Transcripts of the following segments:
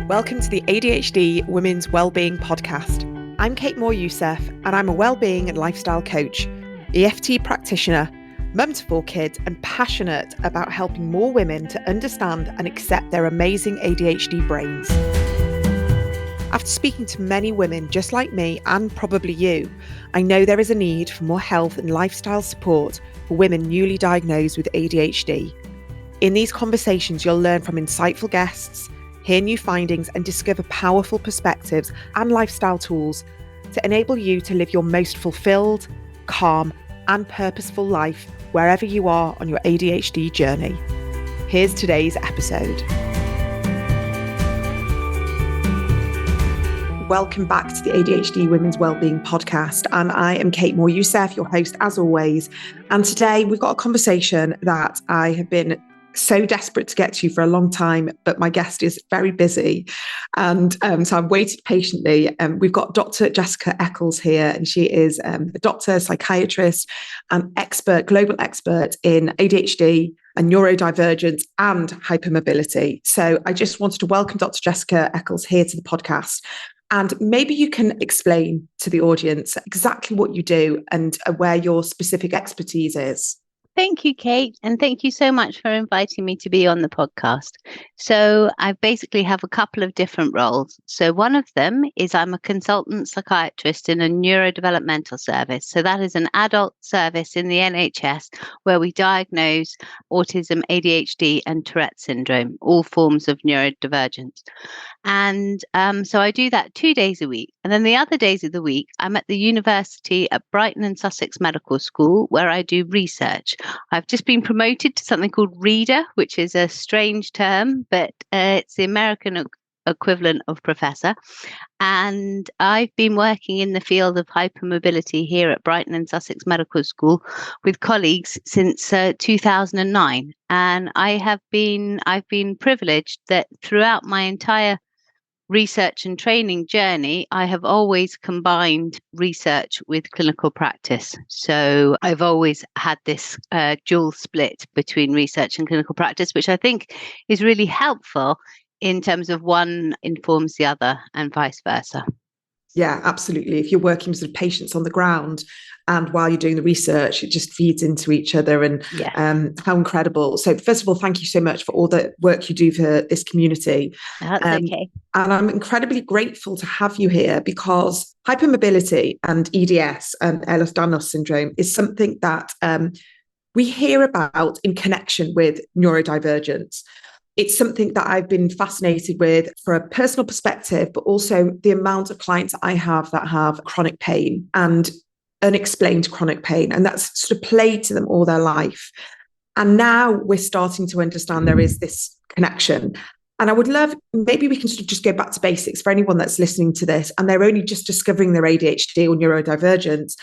Welcome to the ADHD Women's Wellbeing podcast. I'm Kate Moore-Youssef and I'm a wellbeing and lifestyle coach, EFT practitioner, mum to 4 kids and passionate about helping more women to understand and accept their amazing ADHD brains. After speaking to many women just like me and probably you, I know there is a need for more health and lifestyle support for women newly diagnosed with ADHD. In these conversations, you'll learn from insightful guests, hear new findings and discover powerful perspectives and lifestyle tools to enable you to live your most fulfilled, calm and purposeful life wherever you are on your ADHD journey. Here's today's episode. Welcome back to the ADHD Women's Wellbeing podcast, and I am Kate Moore-Youssef, your host as always. And today we've got a conversation that I have been so desperate to get to for a long time, but my guest is very busy. And so I've waited patiently. We've got Dr Jessica Eccles here, and she is a doctor, psychiatrist, and global expert in ADHD and neurodivergence and hypermobility. So I just wanted to welcome Dr Jessica Eccles here to the podcast. And maybe you can explain to the audience exactly what you do and where your specific expertise is. Thank you, Kate, and thank you so much for inviting me to be on the podcast. So I basically have a couple of different roles. So one of them is I'm a consultant psychiatrist in a neurodevelopmental service. So that is an adult service in the NHS where we diagnose autism, ADHD and Tourette syndrome, all forms of neurodivergence. And so I do that 2 days a week. And then the other days of the week, I'm at the university at Brighton and Sussex Medical School where I do research. I've just been promoted to something called reader, which is a strange term, but it's the American equivalent of professor. And I've been working in the field of hypermobility here at Brighton and Sussex Medical School with colleagues since 2009. And I've been privileged that throughout my entire research and training journey, I have always combined research with clinical practice. So I've always had this dual split between research and clinical practice, which I think is really helpful in terms of one informs the other and vice versa. Yeah, absolutely. If you're working with sort of patients on the ground and while you're doing the research, it just feeds into each other. And how incredible. So first of all, thank you so much for all the work you do for this community. That's okay. And I'm incredibly grateful to have you here because hypermobility and EDS, Ehlers-Danlos Syndrome, is something that we hear about in connection with neurodivergence. It's something that I've been fascinated with for a personal perspective, but also the amount of clients I have that have chronic pain and unexplained chronic pain, and that's sort of played to them all their life. And now we're starting to understand there is this connection. And I would love, maybe we can sort of just go back to basics for anyone that's listening to this and they're only just discovering their ADHD or neurodivergence.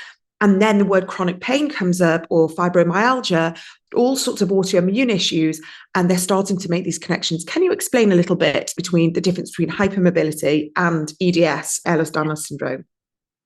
And then the word chronic pain comes up, or fibromyalgia, all sorts of autoimmune issues, and they're starting to make these connections. Can you explain a little bit between the difference between hypermobility and EDS, Ehlers-Danlos Syndrome?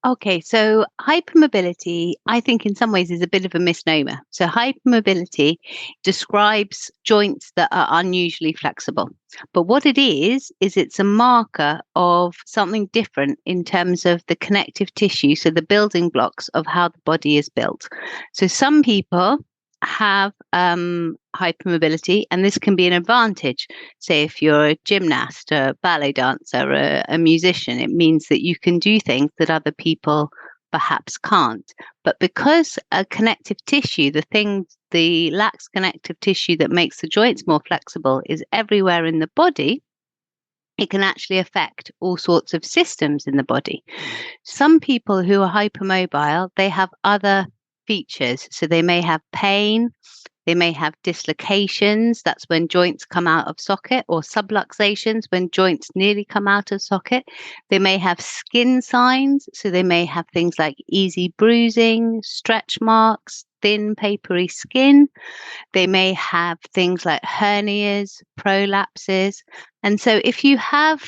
Okay, so hypermobility, I think in some ways is a bit of a misnomer. So hypermobility describes joints that are unusually flexible. But what it is it's a marker of something different in terms of the connective tissue, so the building blocks of how the body is built. So some people have hypermobility, and this can be an advantage. Say if you're a gymnast, a ballet dancer, a musician, it means that you can do things that other people perhaps can't. But because a connective tissue, the lax connective tissue that makes the joints more flexible is everywhere in the body, it can actually affect all sorts of systems in the body. Some people who are hypermobile, they have other features. So they may have pain, they may have dislocations, that's when joints come out of socket, or subluxations, when joints nearly come out of socket. They may have skin signs, so they may have things like easy bruising, stretch marks, thin papery skin. They may have things like hernias, prolapses. And so if you have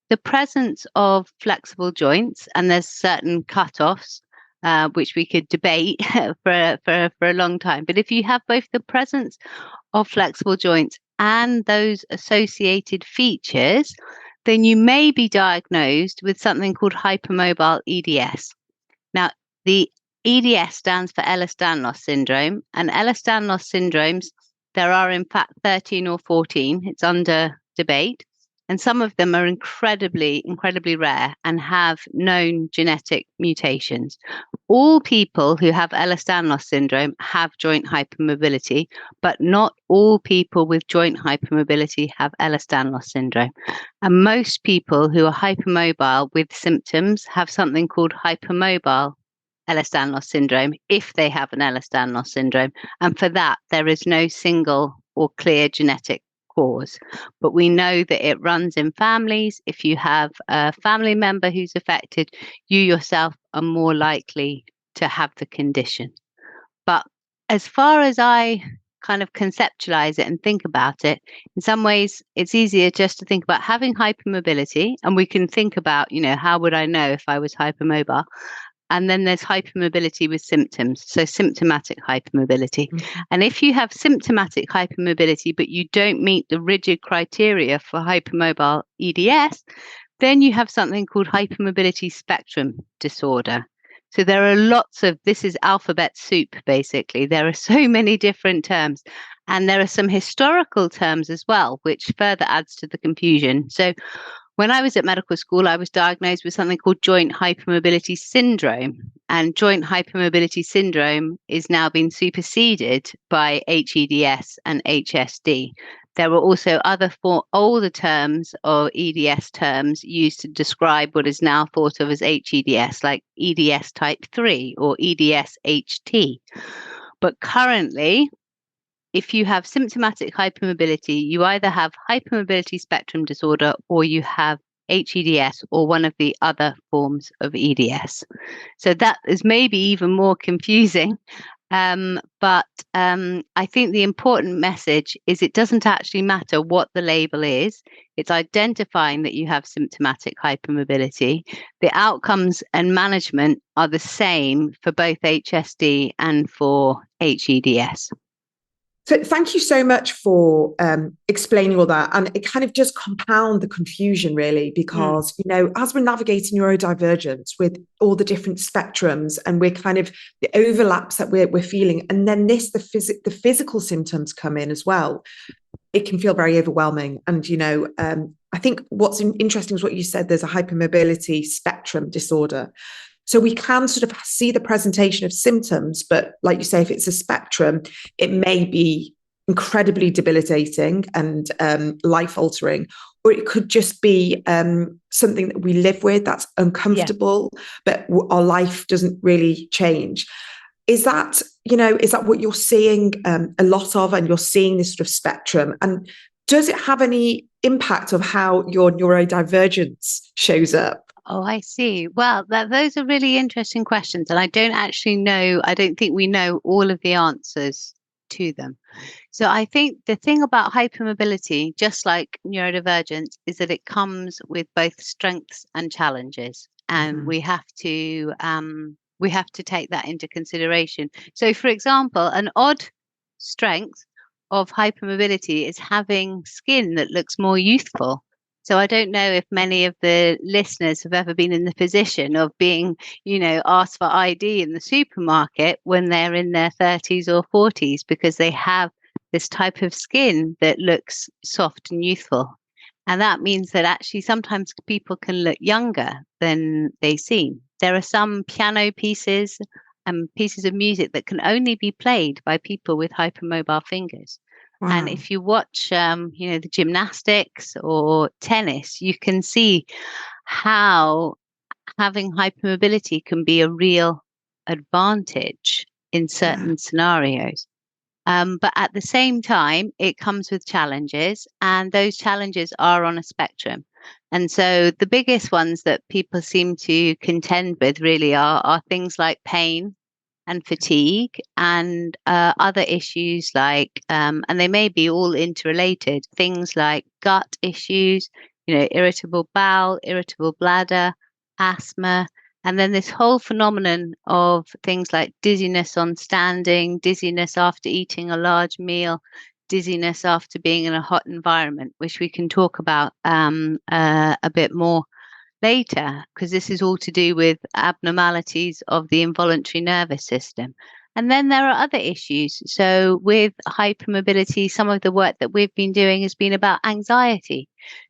the presence of flexible joints, and there's certain cutoffs, which we could debate for a long time. But if you have both the presence of flexible joints and those associated features, then you may be diagnosed with something called hypermobile EDS. Now, the EDS stands for Ehlers-Danlos Syndrome, and Ehlers-Danlos syndromes, there are in fact 13 or 14. It's under debate. And some of them are incredibly, incredibly rare and have known genetic mutations. All people who have Ehlers-Danlos syndrome have joint hypermobility, but not all people with joint hypermobility have Ehlers-Danlos syndrome. And most people who are hypermobile with symptoms have something called hypermobile Ehlers-Danlos syndrome if they have an Ehlers-Danlos syndrome. And for that, there is no single or clear genetic cause. But we know that it runs in families. If you have a family member who's affected, you yourself are more likely to have the condition. But as far as I kind of conceptualize it and think about it, in some ways, it's easier just to think about having hypermobility. And we can think about, how would I know if I was hypermobile? And then there's hypermobility with symptoms, so symptomatic hypermobility. Mm-hmm. And if you have symptomatic hypermobility, but you don't meet the rigid criteria for hypermobile EDS, then you have something called hypermobility spectrum disorder. So there are lots of, this is alphabet soup, basically. There are so many different terms. And there are some historical terms as well, which further adds to the confusion. So when I was at medical school, I was diagnosed with something called joint hypermobility syndrome. And joint hypermobility syndrome is now being superseded by HEDS and HSD. There were also other older terms or EDS terms used to describe what is now thought of as HEDS, like EDS type 3 or EDS HT. But currently, if you have symptomatic hypermobility, you either have hypermobility spectrum disorder or you have HEDS or one of the other forms of EDS. So that is maybe even more confusing. But I think the important message is it doesn't actually matter what the label is. It's identifying that you have symptomatic hypermobility. The outcomes and management are the same for both HSD and for HEDS. So thank you so much for explaining all that. And it kind of just compound the confusion, really, because, as we're navigating neurodivergence with all the different spectrums and we're kind of the overlaps that we're feeling, and then the physical symptoms come in as well, it can feel very overwhelming. And, I think what's interesting is what you said, there's a hypermobility spectrum disorder. So we can sort of see the presentation of symptoms, but like you say, if it's a spectrum, it may be incredibly debilitating and life-altering, or it could just be something that we live with that's uncomfortable, but our life doesn't really change. Is that what you're seeing a lot of, and you're seeing this sort of spectrum? And does it have any impact of how your neurodivergence shows up? Oh, I see. Well, those are really interesting questions. And I don't think we know all of the answers to them. So I think the thing about hypermobility, just like neurodivergence, is that it comes with both strengths and challenges. And we have to take that into consideration. So, for example, an odd strength of hypermobility is having skin that looks more youthful. So I don't know if many of the listeners have ever been in the position of being, asked for ID in the supermarket when they're in their 30s or 40s, because they have this type of skin that looks soft and youthful. And that means that actually sometimes people can look younger than they seem. There are some piano pieces and pieces of music that can only be played by people with hypermobile fingers. Wow. And if you watch, the gymnastics or tennis, you can see how having hypermobility can be a real advantage in certain scenarios. But at the same time, it comes with challenges, and those challenges are on a spectrum. And so the biggest ones that people seem to contend with really are things like pain and fatigue and other issues like, and they may be all interrelated, things like gut issues, irritable bowel, irritable bladder, asthma, and then this whole phenomenon of things like dizziness on standing, dizziness after eating a large meal, dizziness after being in a hot environment, which we can talk about a bit more later, because this is all to do with abnormalities of the involuntary nervous system. And then there are other issues. So with hypermobility, some of the work that we've been doing has been about anxiety.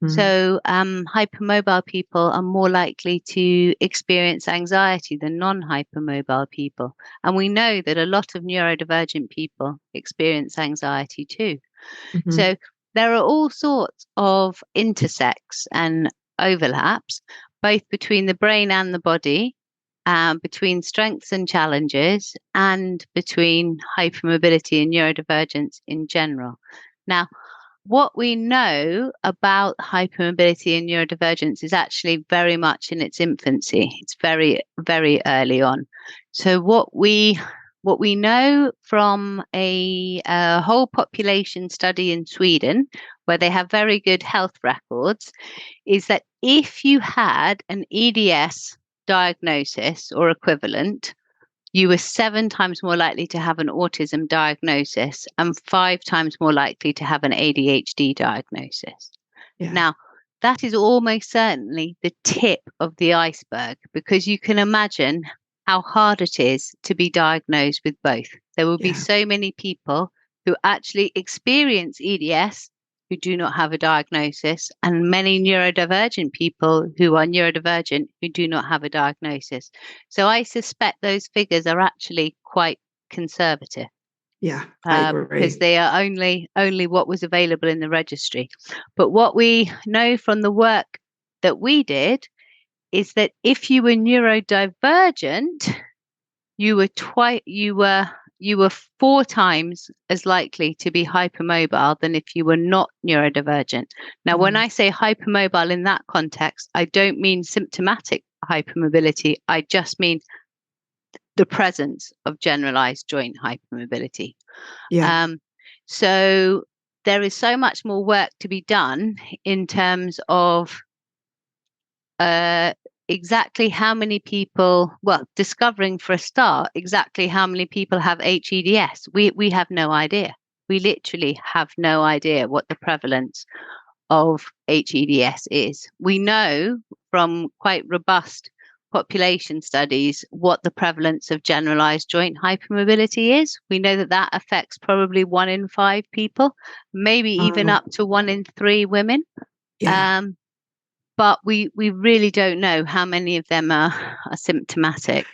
So hypermobile people are more likely to experience anxiety than non-hypermobile people. And we know that a lot of neurodivergent people experience anxiety too. So there are all sorts of intersects and overlaps, both between the brain and the body, between strengths and challenges, and between hypermobility and neurodivergence in general. Now, what we know about hypermobility and neurodivergence is actually very much in its infancy. It's very, very early on. So what we know from a whole population study in Sweden, where they have very good health records, is that if you had an EDS diagnosis or equivalent, you were 7 times more likely to have an autism diagnosis and 5 times more likely to have an ADHD diagnosis. Yeah. Now, that is almost certainly the tip of the iceberg, because you can imagine how hard it is to be diagnosed with both. There will be so many people who actually experience EDS who do not have a diagnosis, and many neurodivergent people who are neurodivergent who do not have a diagnosis. So I suspect those figures are actually quite conservative. Yeah, I agree. Because they are only what was available in the registry. But what we know from the work that we did is that if you were neurodivergent, you were 4 times as likely to be hypermobile than if you were not neurodivergent. Now, when I say hypermobile in that context, I don't mean symptomatic hypermobility. I just mean the presence of generalized joint hypermobility. Yeah. So there is so much more work to be done in terms of exactly how many people, well, discovering for a start exactly how many people have HEDS. We have no idea. We literally have no idea what the prevalence of HEDS is. We know from quite robust population studies what the prevalence of generalized joint hypermobility is. We know that that affects probably 1 in 5 people, maybe even up to 1 in 3 women. Yeah. But we really don't know how many of them are symptomatic.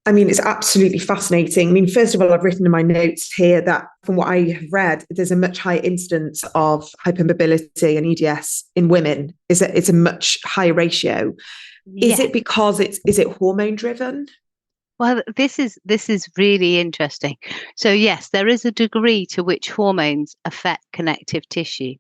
I mean, it's absolutely fascinating. I mean, first of all, I've written in my notes here that from what I have read, there's a much higher incidence of hypermobility and EDS in women. It's a much higher ratio. Is it because is it hormone driven? Well, this is really interesting. So yes, there is a degree to which hormones affect connective tissue.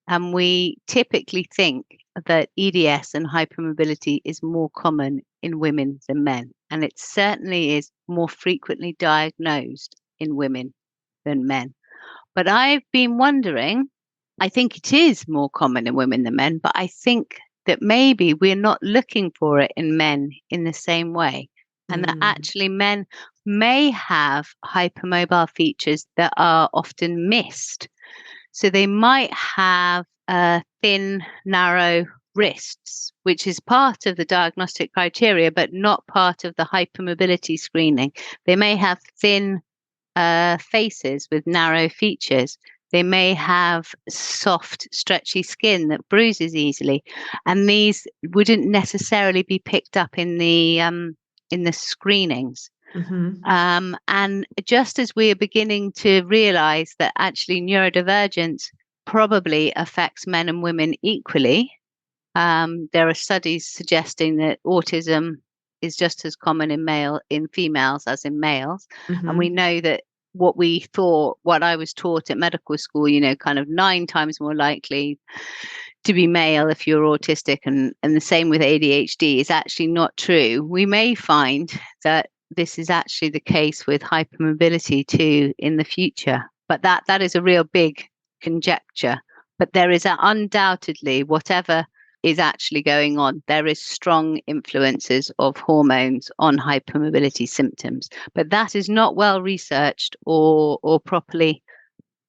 And we typically think that EDS and hypermobility is more common in women than men. And it certainly is more frequently diagnosed in women than men. But I've been wondering, I think it is more common in women than men, but I think that maybe we're not looking for it in men in the same way. And that actually men may have hypermobile features that are often missed. So they might have thin, narrow wrists, which is part of the diagnostic criteria, but not part of the hypermobility screening. They may have thin faces with narrow features. They may have soft, stretchy skin that bruises easily. And these wouldn't necessarily be picked up in the screenings. And just as we are beginning to realize that actually neurodivergence probably affects men and women equally, there are studies suggesting that autism is just as common in females as in males. And we know that what I was taught at medical school, kind of 9 times more likely to be male if you're autistic, and the same with ADHD, is actually not true. We may find that this is actually the case with hypermobility too in the future, but that is a real big conjecture. But there is undoubtedly, whatever is actually going on, there is strong influences of hormones on hypermobility symptoms, but that is not well researched or properly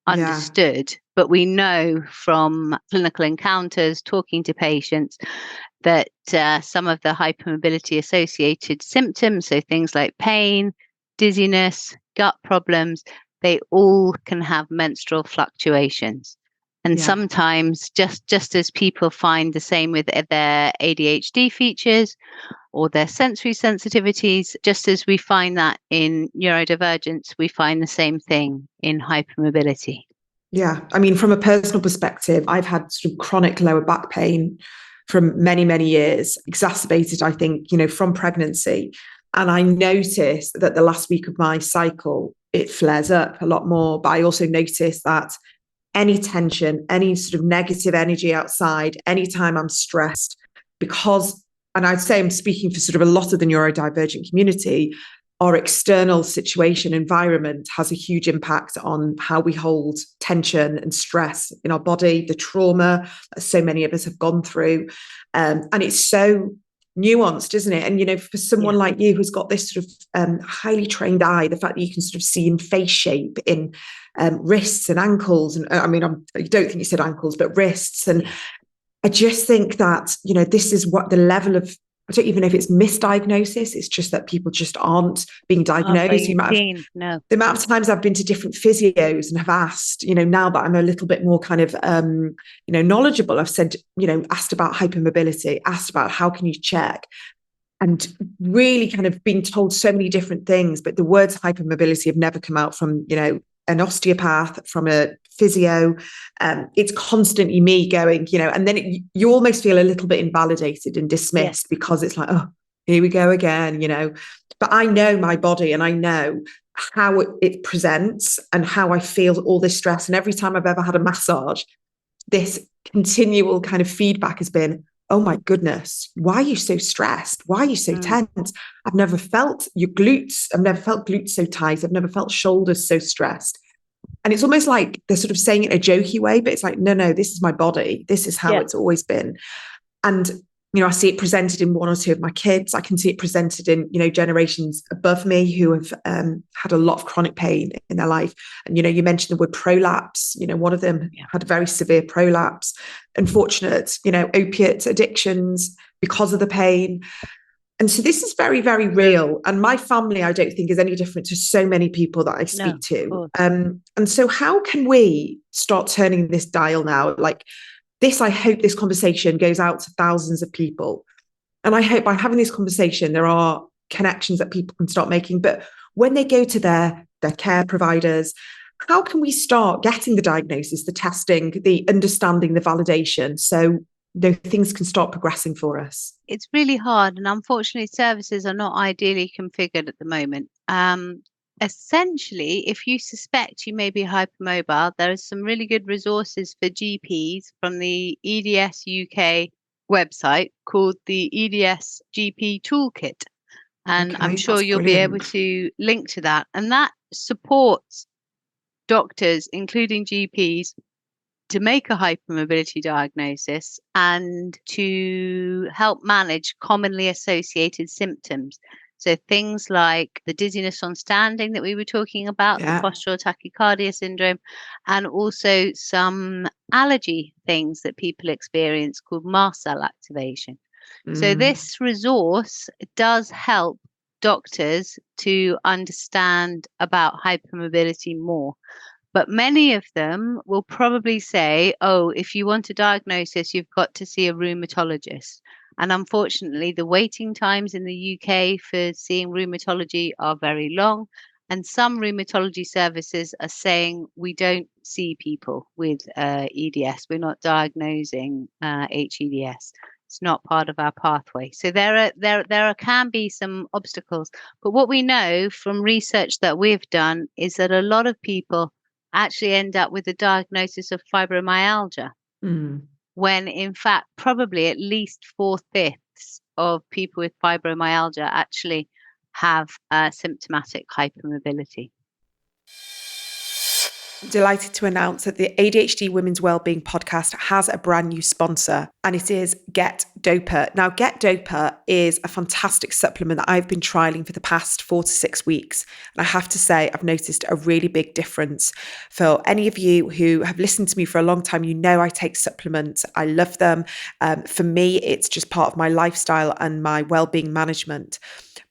understood. But we know from clinical encounters, talking to patients, that some of the hypermobility associated symptoms, so things like pain, dizziness, gut problems, they all can have menstrual fluctuations. And sometimes just as people find the same with their ADHD features or their sensory sensitivities, just as we find that in neurodivergence, we find the same thing in hypermobility. Yeah. I mean, from a personal perspective, I've had sort of chronic lower back pain from many, many years, exacerbated, I think, from pregnancy. And I noticed that the last week of my cycle, it flares up a lot more. But I also noticed that any tension, any sort of negative energy outside, anytime I'm stressed, and I'd say I'm speaking for sort of a lot of the neurodivergent community, our external situation, environment has a huge impact on how we hold tension and stress in our body, the trauma that so many of us have gone through. And it's so nuanced, isn't it? And, for someone like you who's got this sort of highly trained eye, the fact that you can sort of see in face shape, in wrists and ankles, and I mean, I don't think you said ankles, but wrists. And I just think that, this is what the level of, I don't even know if it's misdiagnosis. It's just that people just aren't being diagnosed. The amount of times I've been to different physios and have asked, now that I'm a little bit more kind of, knowledgeable, I've said, asked about hypermobility, asked about how can you check, and really kind of being told so many different things. But the words hypermobility have never come out from, an osteopath, from a physio. It's constantly me going, and then you almost feel a little bit invalidated and dismissed because it's like, oh, here we go again, But I know my body and I know how it presents and how I feel all this stress. And every time I've ever had a massage, this continual kind of feedback has been, oh my goodness, why are you so stressed? Why are you so tense? I've never felt your glutes. I've never felt glutes so tight. I've never felt shoulders so stressed. And it's almost like they're sort of saying it in a jokey way, but it's like, no, this is my body. This is how it's always been. And, I see it presented in one or two of my kids. I can see it presented in, generations above me who have had a lot of chronic pain in their life. And, you mentioned the word prolapse. One of them had a very severe prolapse. Unfortunate, opiate addictions because of the pain. And so this is very, very real. And my family, I don't think, is any different to so many people that I speak to. And so how can we start turning this dial now? Like this, I hope this conversation goes out to thousands of people. And I hope by having this conversation, there are connections that people can start making. But when they go to their care providers, how can we start getting the diagnosis, the testing, the understanding, the validation, so things can start progressing for us? It's really hard, and unfortunately services are not ideally configured at the moment. Essentially, if you suspect you may be hypermobile, there are some really good resources for GPs from the EDS UK website called the EDS GP Toolkit. And I'm sure you'll be able to link to that. And that supports doctors, including GPs, to make a hypermobility diagnosis and to help manage commonly associated symptoms. So things like the dizziness on standing that we were talking about, the postural tachycardia syndrome, and also some allergy things that people experience called mast cell activation. So this resource does help doctors to understand about hypermobility more. But many of them will probably say, oh, if you want a diagnosis, you've got to see a rheumatologist. And unfortunately, the waiting times in the UK for seeing rheumatology are very long. And some rheumatology services are saying we don't see people with EDS. We're not diagnosing HEDS. It's not part of our pathway. So there can be some obstacles. But what we know from research that we've done is that a lot of people actually end up with a diagnosis of fibromyalgia. When in fact, probably at least 4/5 of people with fibromyalgia actually have symptomatic hypermobility. Delighted to announce that the ADHD Women's Wellbeing podcast has a brand new sponsor. and it is Get Dopa. Now, Get Dopa is a fantastic supplement that I've been trialing for the past 4 to 6 weeks. And I have to say, I've noticed a really big difference. For any of you who have listened to me for a long time, you know I take supplements. I love them. For me, it's just part of my lifestyle and my wellbeing management.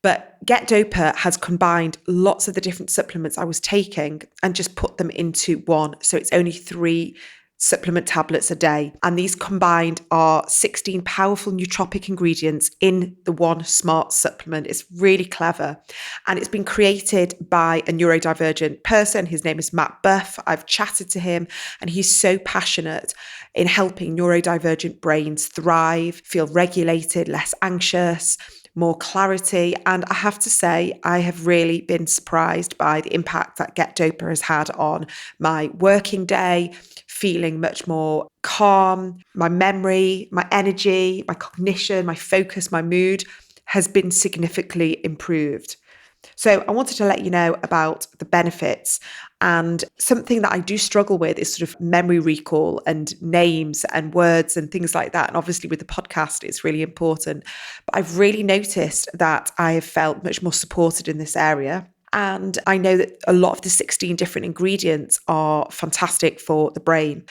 But Get Dopa has combined lots of the different supplements I was taking and just put them into one. So it's only 3 supplement tablets a day. And these combined are 16 powerful nootropic ingredients in the one smart supplement. It's really clever. And it's been created by a neurodivergent person. His name is Matt Buff. I've chatted to him, and he's so passionate in helping neurodivergent brains thrive, feel regulated, less anxious, more clarity. And I have to say, I have really been surprised by the impact that Get Dopa has had on my working day, feeling much more calm. My memory, my energy, my cognition, my focus, my mood has been significantly improved. So I wanted to let you know about the benefits. And something that I do struggle with is sort of memory recall and names and words and things like that. And obviously with the podcast, it's really important. But I've really noticed that I have felt much more supported in this area. And I know that a lot of the 16 different ingredients are fantastic for the brain.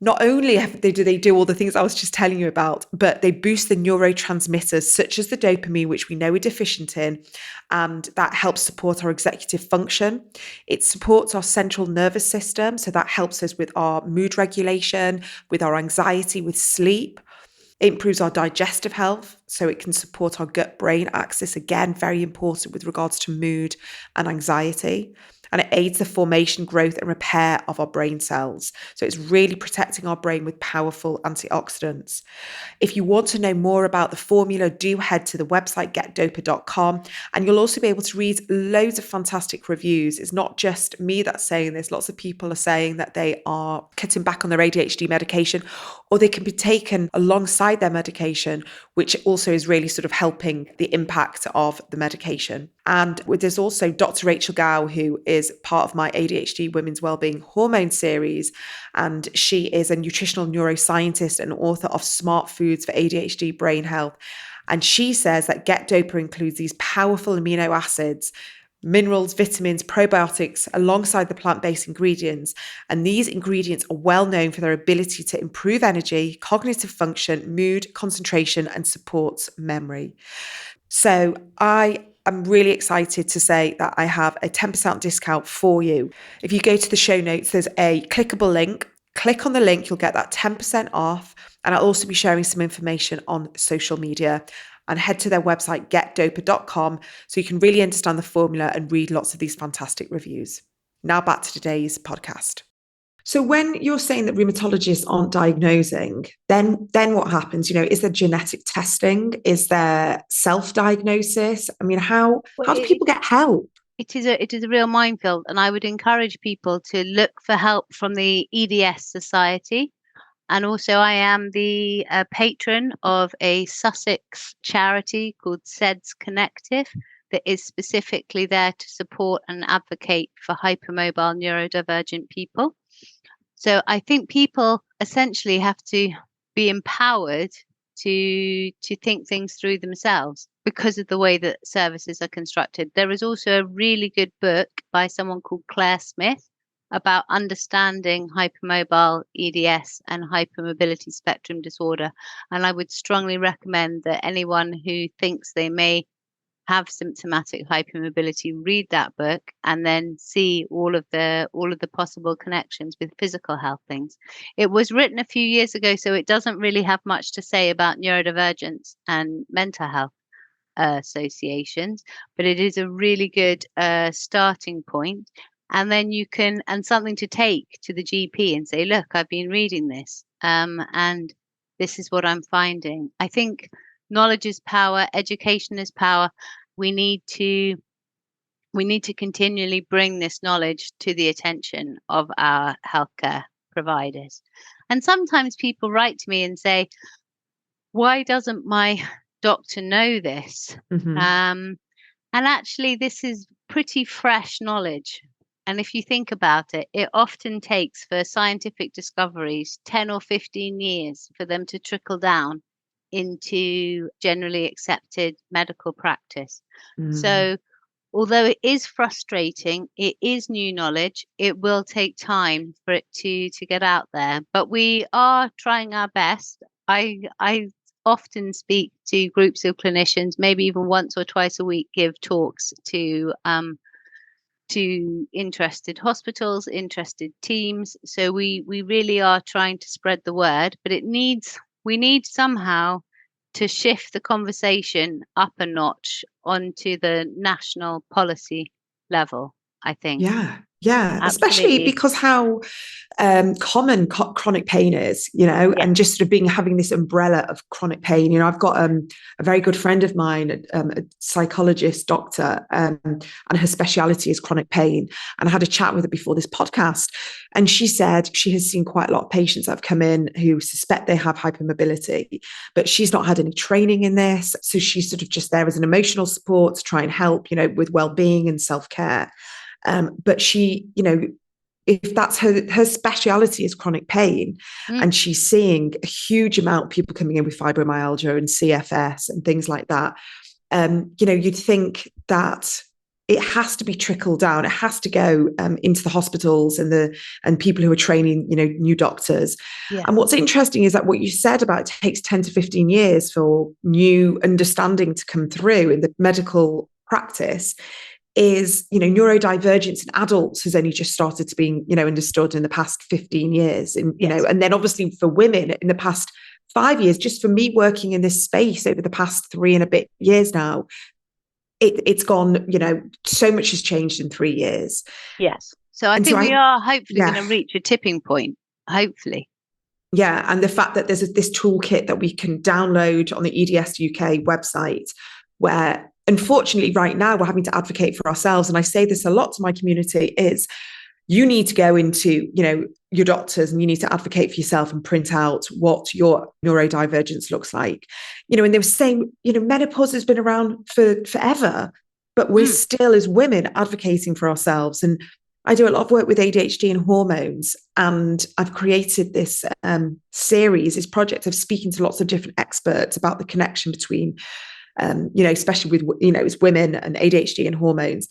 Not only do they do all the things I was just telling you about, but they boost the neurotransmitters such as the dopamine, which we know we're deficient in, and that helps support our executive function. It supports our central nervous system, so that helps us with our mood regulation, with our anxiety, with sleep. It improves our digestive health, so it can support our gut-brain axis, again, very important with regards to mood and anxiety. And it aids the formation, growth, and repair of our brain cells. So it's really protecting our brain with powerful antioxidants. If you want to know more about the formula, do head to the website getdopa.com, and you'll also be able to read loads of fantastic reviews. It's not just me that's saying this. Lots of people are saying that they are cutting back on their ADHD medication, or they can be taken alongside their medication, which also is really sort of helping the impact of the medication. And there's also Dr. Rachel Gow, who is part of my ADHD Women's Wellbeing Hormone series. And she is a nutritional neuroscientist and author of Smart Foods for ADHD Brain Health. And she says that Get Dopa includes these powerful amino acids, minerals, vitamins, probiotics, alongside the plant-based ingredients. And these ingredients are well known for their ability to improve energy, cognitive function, mood, concentration, and supports memory. So I'm really excited to say that I have a 10% discount for you. If you go to the show notes, there's a clickable link. Click on the link, you'll get that 10% off. And I'll also be sharing some information on social media. And head to their website, getdopa.com, so you can really understand the formula and read lots of these fantastic reviews. Now back to today's podcast. So when you're saying that rheumatologists aren't diagnosing, then what happens? You know, is there genetic testing? Is there self-diagnosis? I mean, how do people get help? It is a real minefield, and I would encourage people to look for help from the EDS Society. And also I am the patron of a Sussex charity called SEDS Connective that is specifically there to support and advocate for hypermobile neurodivergent people. So I think people essentially have to be empowered to think things through themselves because of the way that services are constructed. There is also a really good book by someone called Claire Smith about understanding hypermobile EDS and hypermobility spectrum disorder. And I would strongly recommend that anyone who thinks they may have symptomatic hypermobility read that book and then see all of the possible connections with physical health things. It was written a few years ago, so it doesn't really have much to say about neurodivergence and mental health associations, but it is a really good starting point. And then you can, and something to take to the GP and say, look, I've been reading this, and this is what I'm finding. I think knowledge is power, education is power. We need to continually bring this knowledge to the attention of our healthcare providers. And sometimes people write to me and say, why doesn't my doctor know this? Mm-hmm. And actually, this is pretty fresh knowledge. And if you think about it, it often takes for scientific discoveries 10 or 15 years for them to trickle down into generally accepted medical practice. So although it is frustrating, it is new knowledge, it will take time for it to get out there. But we are trying our best. I often speak to groups of clinicians, maybe even once or twice a week, give talks to interested hospitals, interested teams. So we really are trying to spread the word, but we need somehow to shift the conversation up a notch onto the national policy level, I think. Yeah, especially Absolutely. because how common chronic pain is, and just sort of having this umbrella of chronic pain. I've got a very good friend of mine, a psychologist, doctor, and her speciality is chronic pain. And I had a chat with her before this podcast, and she said she has seen quite a lot of patients that have come in who suspect they have hypermobility, but she's not had any training in this. So she's sort of just there as an emotional support to try and help, with well-being and self-care. But she, if that's her speciality is chronic pain, and she's seeing a huge amount of people coming in with fibromyalgia and CFS and things like that, you'd think that it has to be trickled down. It has to go into the hospitals and people who are training, new doctors. Yeah. And what's interesting is that what you said about it takes 10 to 15 years for new understanding to come through in the medical practice is, neurodivergence in adults has only just started to be, understood in the past 15 years. And, and then obviously for women in the past 5 years, just for me working in this space over the past 3 and a bit years now, it's gone, so much has changed in 3 years. Yes. So I think we are hopefully going to reach a tipping point, hopefully. Yeah. And the fact that there's this toolkit that we can download on the EDS UK website, where unfortunately right now we're having to advocate for ourselves. And I say this a lot to my community is you need to go into, your doctors and you need to advocate for yourself and print out what your neurodivergence looks like. And they were saying, menopause has been around for forever, but we're still as women advocating for ourselves. And I do a lot of work with ADHD and hormones, and I've created this series, this project of speaking to lots of different experts about the connection between especially with, it's women and ADHD and hormones.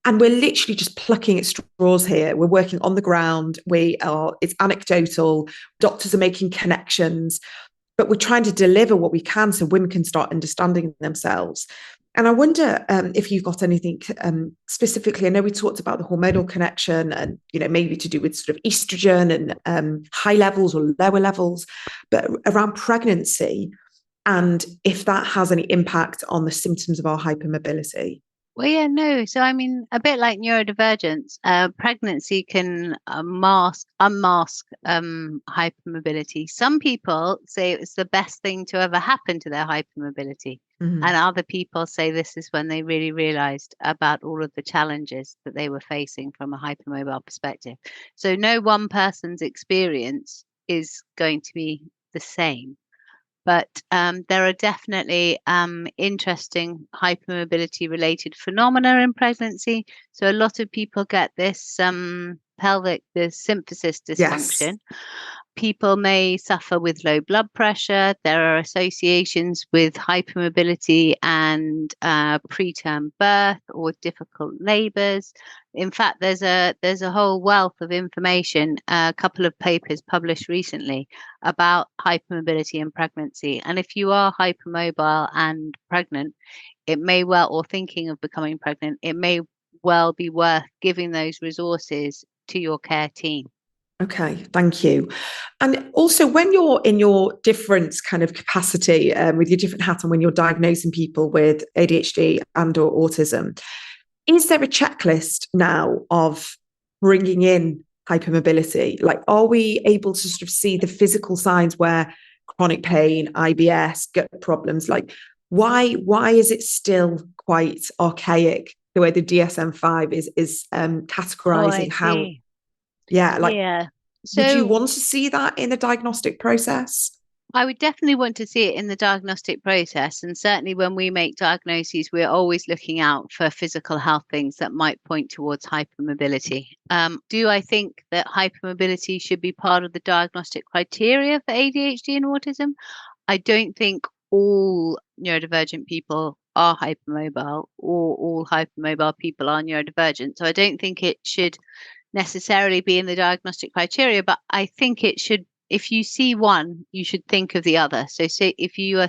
And we're literally just plucking at straws here. We're working on the ground. It's anecdotal. Doctors are making connections, but we're trying to deliver what we can so women can start understanding themselves. And I wonder if you've got anything specifically. I know we talked about the hormonal connection and, maybe to do with sort of estrogen and high levels or lower levels, but around pregnancy, and if that has any impact on the symptoms of our hypermobility. Well, yeah, no. So, I mean, a bit like neurodivergence, pregnancy can unmask hypermobility. Some people say it's the best thing to ever happen to their hypermobility. And other people say this is when they really realized about all of the challenges that they were facing from a hypermobile perspective. So no one person's experience is going to be the same. But there are definitely interesting hypermobility related phenomena in pregnancy. So a lot of people get this the symphysis dysfunction. Yes. People may suffer with low blood pressure. There are associations with hypermobility and preterm birth or difficult labors. In fact, there's a whole wealth of information, a couple of papers published recently about hypermobility and pregnancy. And if you are hypermobile and pregnant, or thinking of becoming pregnant, it may well be worth giving those resources to your care team. Okay, thank you. And also, when you're in your different kind of capacity with your different hat on, when you're diagnosing people with ADHD and or autism, is there a checklist now of bringing in hypermobility? Like, are we able to sort of see the physical signs where chronic pain, IBS, gut problems, like why is it still quite archaic the way the DSM-5 is categorizing how? Yeah, like, yeah. So, would you want to see that in the diagnostic process? I would definitely want to see it in the diagnostic process. And certainly when we make diagnoses, we're always looking out for physical health things that might point towards hypermobility. Do I think that hypermobility should be part of the diagnostic criteria for ADHD and autism? I don't think all neurodivergent people are hypermobile or all hypermobile people are neurodivergent. So I don't think it should necessarily be in the diagnostic criteria, but I think it should. If you see one, you should think of the other. So say if you're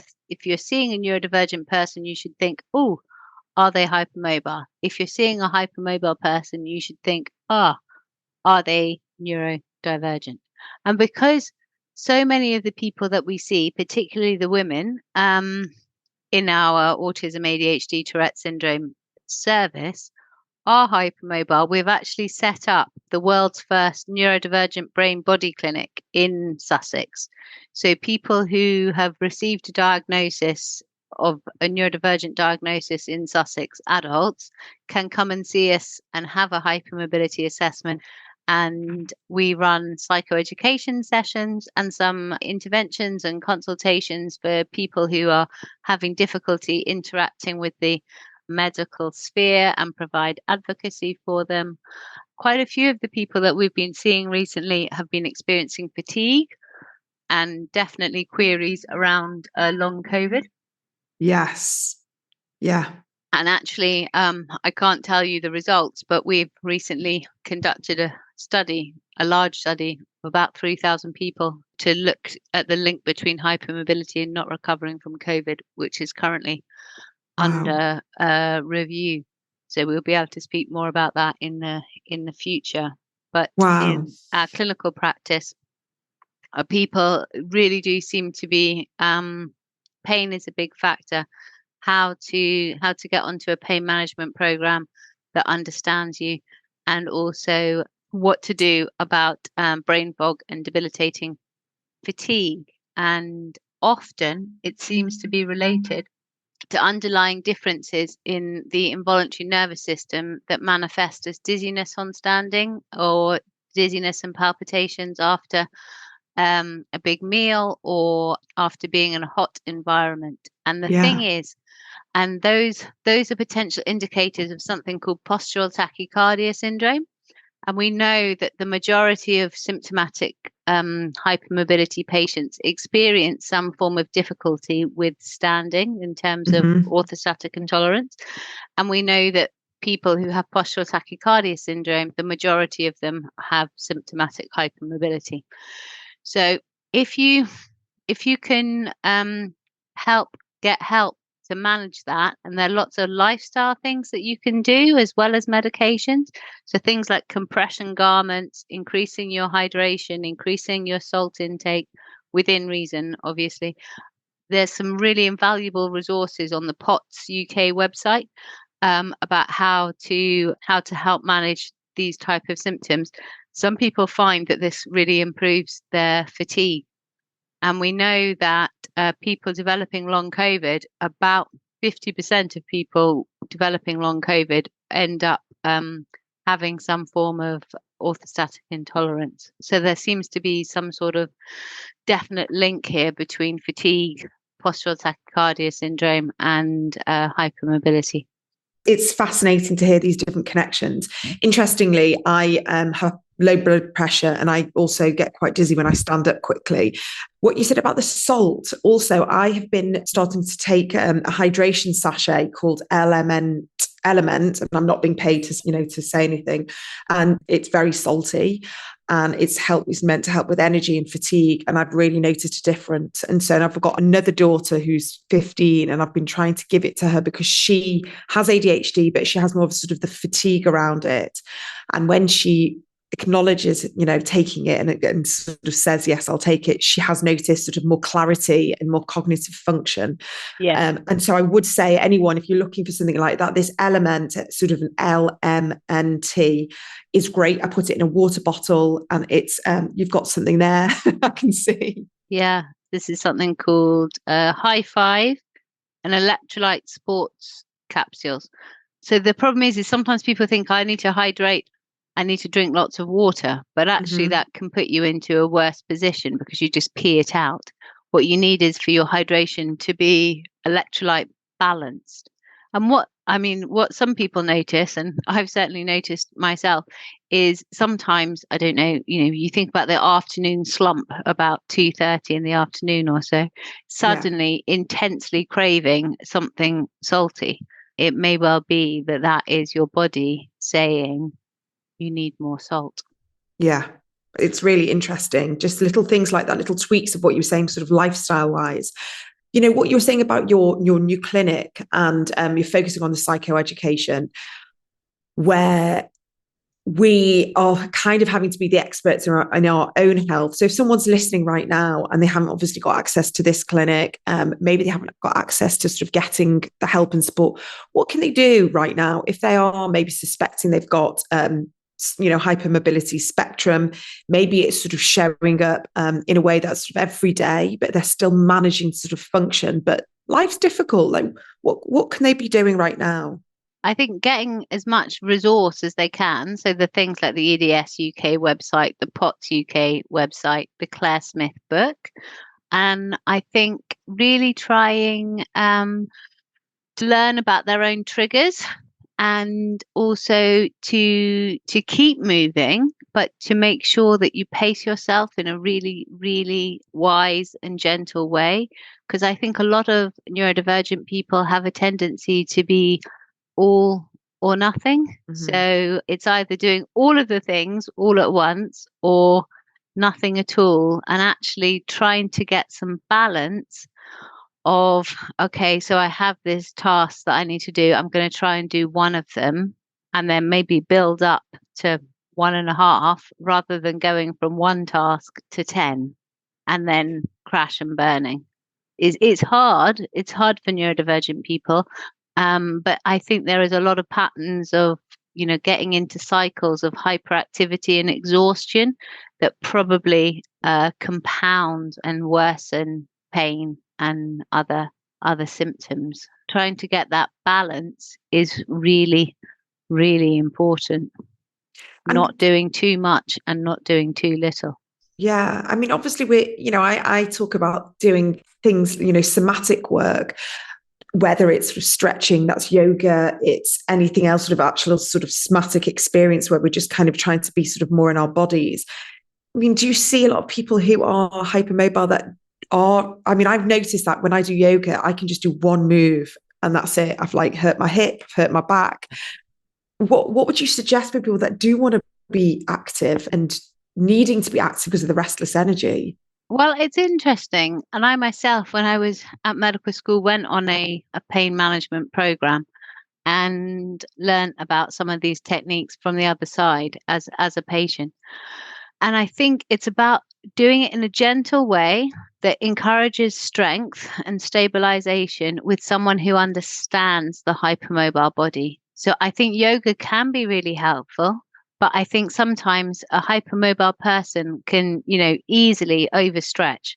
seeing a neurodivergent person, you should think, oh, are they hypermobile? If you're seeing a hypermobile person, you should think, are they neurodivergent? And because so many of the people that we see, particularly the women, in our autism, ADHD, Tourette syndrome service, are hypermobile, we've actually set up the world's first neurodivergent brain body clinic in Sussex. So people who have received a diagnosis of a neurodivergent diagnosis in Sussex, adults, can come and see us and have a hypermobility assessment. And we run psychoeducation sessions and some interventions and consultations for people who are having difficulty interacting with the medical sphere and provide advocacy for them. Quite a few of the people that we've been seeing recently have been experiencing fatigue and definitely queries around long COVID. Yes. Yeah. And actually, I can't tell you the results, but we've recently conducted a large study of about 3,000 people to look at the link between hypermobility and not recovering from COVID, which is currently under review. So we'll be able to speak more about that in the future. But in our clinical practice, people really do seem to be pain is a big factor. How to get onto a pain management program that understands you, and also what to do about brain fog and debilitating fatigue. And often it seems to be related to underlying differences in the involuntary nervous system that manifest as dizziness on standing, or dizziness and palpitations after a big meal or after being in a hot environment. And the thing is, and those are potential indicators of something called postural tachycardia syndrome. And we know that the majority of symptomatic hypermobility patients experience some form of difficulty with standing in terms of orthostatic intolerance. And we know that people who have postural tachycardia syndrome, the majority of them have symptomatic hypermobility. So if you can get help to manage that, and there are lots of lifestyle things that you can do as well as medications. So things like compression garments, increasing your hydration, increasing your salt intake within reason, obviously. There's some really invaluable resources on the POTS UK website about how to help manage these type of symptoms. Some people find that this really improves their fatigue. And we know that people developing long COVID, about 50% of people developing long COVID end up having some form of orthostatic intolerance. So there seems to be some sort of definite link here between fatigue, postural tachycardia syndrome, and hypermobility. It's fascinating to hear these different connections. Interestingly, I have low blood pressure and I also get quite dizzy when I stand up quickly. What you said about the salt, also, I have been starting to take a hydration sachet called Element, and I'm not being paid to say anything. And it's very salty. And it's meant to help with energy and fatigue. And I've really noticed a difference. And so I've got another daughter who's 15, and I've been trying to give it to her because she has ADHD, but she has more of sort of the fatigue around it. And when she acknowledges, taking it and sort of says, yes, I'll take it, she has noticed sort of more clarity and more cognitive function. Yeah. And so I would say anyone, if you're looking for something like that, this Element, sort of an LMNT, is great. I put it in a water bottle and it's, you've got something there. I can see. Yeah. This is something called High Five and electrolyte sports capsules. So the problem is sometimes people think I need to hydrate, I need to drink lots of water, but actually that can put you into a worse position because you just pee it out. What you need is for your hydration to be electrolyte balanced. And what some people notice, and I've certainly noticed myself, is sometimes, I don't know, you think about the afternoon slump about 2:30 in the afternoon or so, suddenly intensely craving something salty. It may well be that is your body saying you need more salt. Yeah. It's really interesting. Just little things like that, little tweaks of what you were saying, sort of lifestyle wise. What you're saying about your new clinic, and you're focusing on the psychoeducation, where we are kind of having to be the experts in our own health. So if someone's listening right now and they haven't obviously got access to this clinic, maybe they haven't got access to sort of getting the help and support, what can they do right now if they are maybe suspecting they've got hypermobility spectrum? Maybe it's sort of showing up in a way that's sort of every day, but they're still managing to sort of function, but life's difficult. Like what can they be doing right now? I think getting as much resource as they can. So the things like the EDS UK website, the POTS UK website, the Claire Smith book. And I think really trying to learn about their own triggers, and also to keep moving, but to make sure that you pace yourself in a really, really wise and gentle way. Because I think a lot of neurodivergent people have a tendency to be all or nothing. Mm-hmm. So it's either doing all of the things all at once or nothing at all, and actually trying to get some balance of, okay, so I have this task that I need to do. I'm going to try and do one of them and then maybe build up to 1.5, rather than going from one task to 10 and then crash and burning. It's hard. It's hard for neurodivergent people. But I think there is a lot of patterns of, getting into cycles of hyperactivity and exhaustion that probably compound and worsen pain and other symptoms. Trying to get that balance is really, really important. And not doing too much and not doing too little. Yeah. I mean, obviously I talk about doing things, somatic work, whether it's sort of stretching, that's yoga, it's anything else, sort of actual sort of somatic experience where we're just kind of trying to be sort of more in our bodies. I mean, do you see a lot of people who are hypermobile that are, I've noticed that when I do yoga, I can just do one move and that's it. I've hurt my hip, I've hurt my back. What would you suggest for people that do want to be active and needing to be active because of the restless energy? Well, it's interesting. And I myself, when I was at medical school, went on a pain management program and learned about some of these techniques from the other side as a patient. And I think it's about doing it in a gentle way that encourages strength and stabilization with someone who understands the hypermobile body. So I think yoga can be really helpful. But I think sometimes a hypermobile person can, easily overstretch.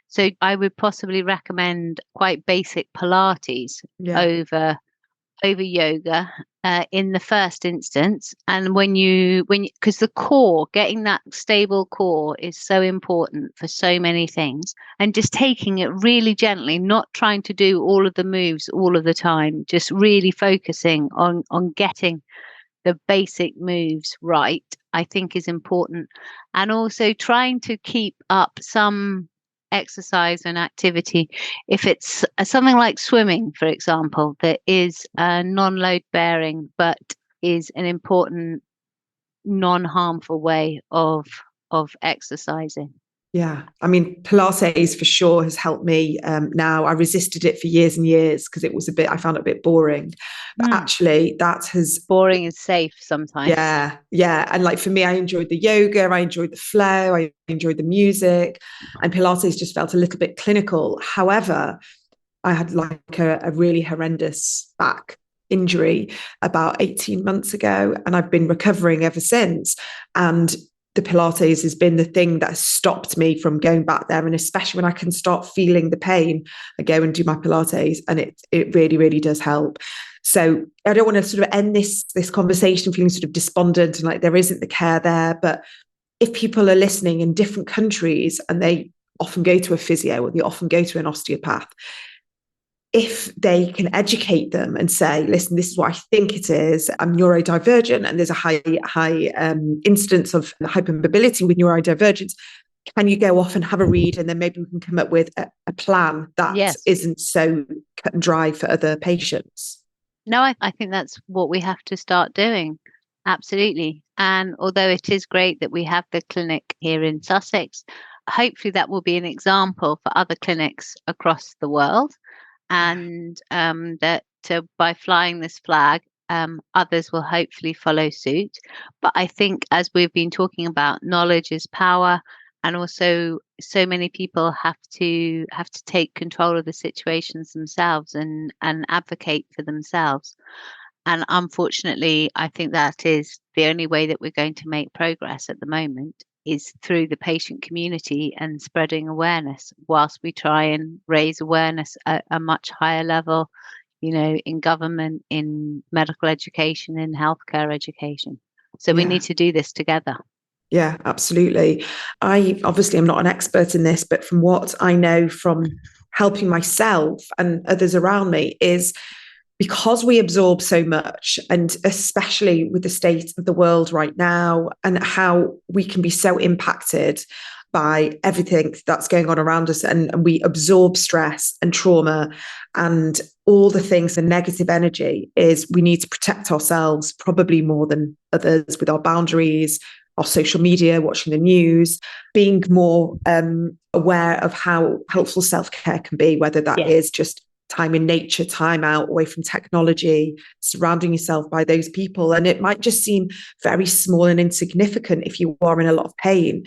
So I would possibly recommend quite basic Pilates over yoga in the first instance. And when because the core, getting that stable core is so important for so many things. And just taking it really gently, not trying to do all of the moves all of the time, just really focusing on getting the basic moves right, I think is important. And also trying to keep up some exercise and activity. If it's something like swimming, for example, that is non-load bearing, but is an important non-harmful way of exercising. Yeah, Pilates for sure has helped me now. I resisted it for years and years because I found it a bit boring. But actually that has... Boring is safe sometimes. Yeah. And for me, I enjoyed the yoga, I enjoyed the flow, I enjoyed the music, and Pilates just felt a little bit clinical. However, I had a really horrendous back injury about 18 months ago, and I've been recovering ever since. And the Pilates has been the thing that has stopped me from going back there. And especially when I can start feeling the pain, I go and do my Pilates, and it really, really does help. So I don't want to sort of end this conversation feeling sort of despondent and like there isn't the care there. But if people are listening in different countries and they often go to a physio or they often go to an osteopath, if they can educate them and say, listen, this is what I think it is, I'm neurodivergent and there's a high incidence of hypermobility with neurodivergence, can you go off and have a read, and then maybe we can come up with a plan that isn't so cut and dry for other patients? No, I think that's what we have to start doing. Absolutely. And although it is great that we have the clinic here in Sussex, hopefully that will be an example for other clinics across the world. And that by flying this flag, others will hopefully follow suit. But I think, as we've been talking about, knowledge is power. And also, so many people have to take control of the situations themselves and advocate for themselves. And unfortunately, I think that is the only way that we're going to make progress at the moment, is through the patient community and spreading awareness, whilst we try and raise awareness at a much higher level, in government, in medical education, in healthcare education. So we need to do this together. Yeah, absolutely. I obviously am not an expert in this, but from what I know from helping myself and others around me, is because we absorb so much, and especially with the state of the world right now and how we can be so impacted by everything that's going on around us, and we absorb stress and trauma and all the things, the negative energy, is we need to protect ourselves probably more than others with our boundaries, our social media, watching the news, being more aware of how helpful self-care can be, whether that is just time in nature, time out, away from technology, surrounding yourself by those people. And it might just seem very small and insignificant if you are in a lot of pain.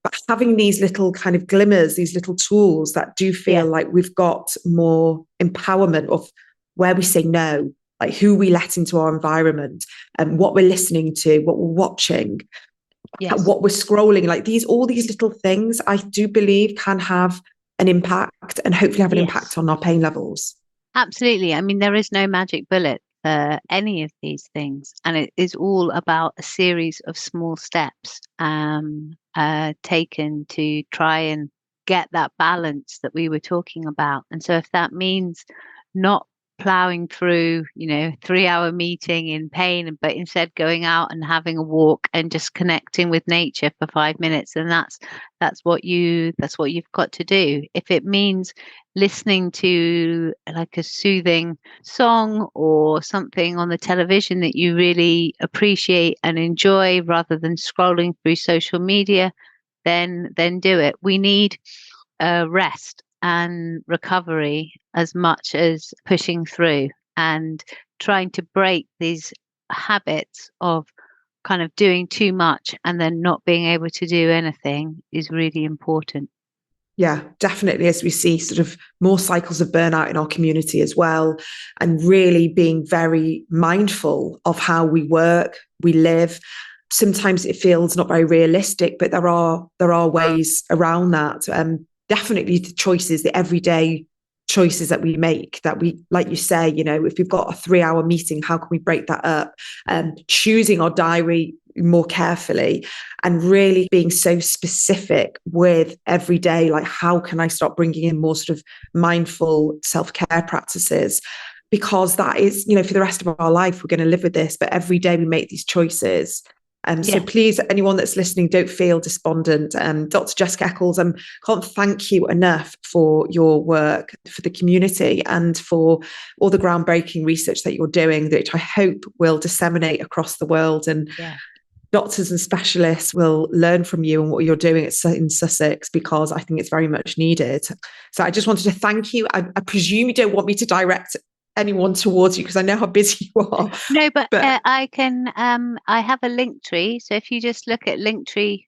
But having these little kind of glimmers, these little tools that do feel like we've got more empowerment of where we say no, like who we let into our environment and what we're listening to, what we're watching, what we're scrolling, like all these little things, I do believe can have an impact and hopefully have an impact on our pain levels. Absolutely. I mean, there is no magic bullet for any of these things. And it is all about a series of small steps taken to try and get that balance that we were talking about. And so if that means not plowing through, 3-hour meeting in pain, but instead going out and having a walk and just connecting with nature for 5 minutes, then that's what you've got to do. If it means listening to like a soothing song or something on the television that you really appreciate and enjoy, rather than scrolling through social media, then do it. We need rest and recovery as much as pushing through, and trying to break these habits of kind of doing too much and then not being able to do anything is really important. Yeah, definitely. As we see sort of more cycles of burnout in our community as well, and really being very mindful of how we work, we live. Sometimes it feels not very realistic, but there are ways around that. Definitely the choices, the everyday choices that we make, that we, like you say, if we've got a 3-hour meeting, how can we break that up? Choosing our diary more carefully and really being so specific with every day, like how can I start bringing in more sort of mindful self-care practices? Because that is, for the rest of our life, we're going to live with this, but every day we make these choices. So please, anyone that's listening, don't feel despondent. Dr. Jessica Eccles, can't thank you enough for your work, for the community, and for all the groundbreaking research that you're doing, that I hope will disseminate across the world, and doctors and specialists will learn from you and what you're doing in Sussex, because I think it's very much needed. So I just wanted to thank you. I presume you don't want me to direct anyone towards you, because I know how busy you are. No, but I can, I have a link tree. So if you just look at linktree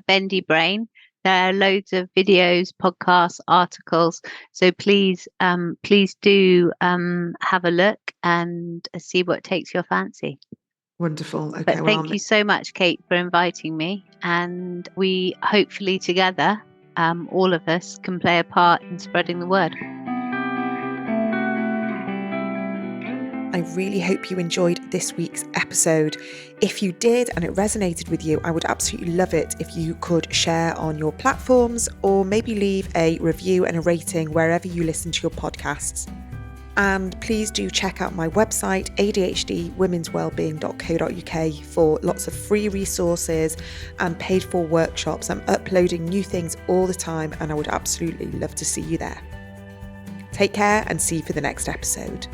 / Bendy Brain, there are loads of videos, podcasts, articles. So please do have a look and see what takes your fancy. Wonderful. Okay. But thank you so much, Kate, for inviting me. And we hopefully together, all of us, can play a part in spreading the word. I really hope you enjoyed this week's episode. If you did and it resonated with you, I would absolutely love it if you could share on your platforms or maybe leave a review and a rating wherever you listen to your podcasts. And please do check out my website, adhdwomenswellbeing.co.uk, for lots of free resources and paid for workshops. I'm uploading new things all the time and I would absolutely love to see you there. Take care and see you for the next episode.